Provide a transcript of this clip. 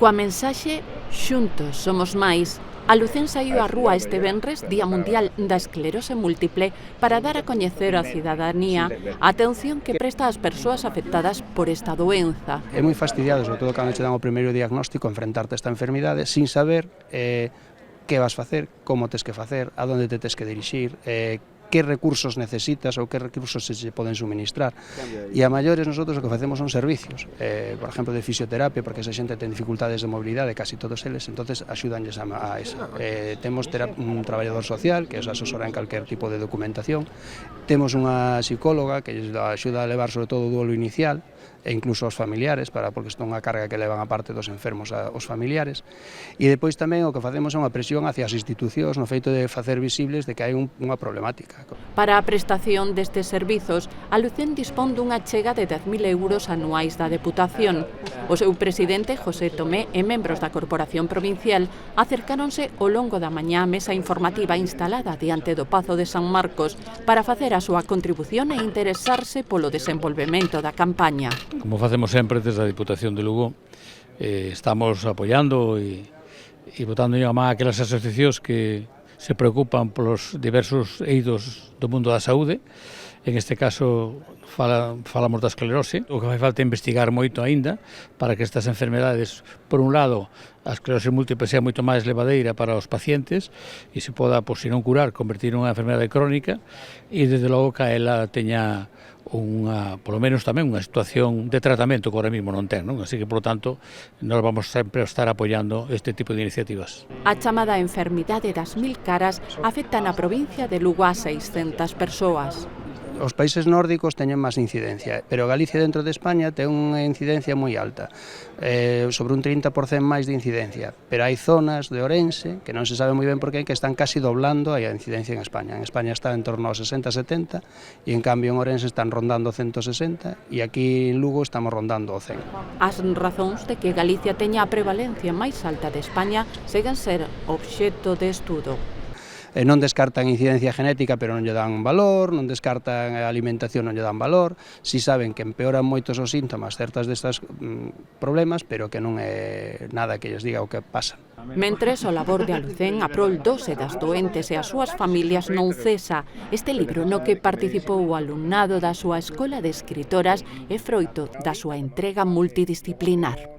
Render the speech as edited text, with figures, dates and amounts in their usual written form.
Coa mensaxe "Xuntos somos máis", a Lucén saiu á rúa este venres, Día Mundial da Esclerose Múltiple, para dar a coñecer á cidadanía a atención que presta ás persoas afectadas por esta doenza. É moi fastidiado, sobre todo cando che dan o primeiro diagnóstico, enfrentarte a esta enfermidade sin saber que vas facer, como tes que facer, a onde te tes que dirixir, que recursos necesitas ou que recursos se poden suministrar. E a maiores nosotros o que facemos son servicios, por exemplo, de fisioterapia, porque esa xente ten dificultades de mobilidade, casi todos eles, entonces axudanlles a esa. Temos un traballador social que os asesora en calquer tipo de documentación, temos unha psicóloga que lles axuda a levar sobre todo o duelo inicial, e incluso aos familiares, porque isto é unha carga que levan a parte dos enfermos aos familiares, e depois tamén o que facemos é unha presión hacia as institucións no feito de facer visibles de que hai unha problemática. Para a prestación destes servizos, a Lucén dispón dunha chega de 10.000 euros anuais da Deputación. O seu presidente, José Tomé, e membros da Corporación Provincial acercáronse ao longo da mañá á mesa informativa instalada diante do Pazo de San Marcos para facer a súa contribución e interesarse polo desenvolvemento da campaña. Como facemos sempre desde a Diputación de Lugo, estamos apoiando e botando a má aquelas asociacións que se preocupan polos diversos eidos do mundo da saúde. En este caso falamos da esclerose. O que fai falta é investigar moito aínda para que estas enfermedades, por un lado, a esclerose múltiple sea moito máis levadeira para os pacientes e se poda, se non curar, convertir nunha enfermedade crónica e, desde logo, que ela teña polo menos tamén unha situación de tratamento que ahora mismo non ten, non? Así que, polo tanto, nós vamos sempre a estar apoiando este tipo de iniciativas. A chamada enfermidade das 1000 caras afecta na provincia de Lugo a 600 persoas. Os países nórdicos teñen máis incidencia, pero Galicia dentro de España ten unha incidencia moi alta, sobre un 30% máis de incidencia, pero hai zonas de Ourense, que non se sabe moi ben por qué, que están casi doblando a incidencia en España. En España está en torno aos 60-70 e en cambio en Ourense están rondando 160 e aquí en Lugo estamos rondando o 100. As razóns de que Galicia teña a prevalencia máis alta de España seguen ser obxecto de estudo. Non descartan incidencia genética, pero non lle dan valor, non descartan a alimentación, non lle dan valor, si saben que empeoran moitos os síntomas certas destas problemas, pero que non é nada que lles diga o que pasa. Mentres, o labor de Alucén a prol dos e das doentes e as súas familias non cesa. Este libro no que participou o alumnado da súa Escola de Escritoras é froito da súa entrega multidisciplinar.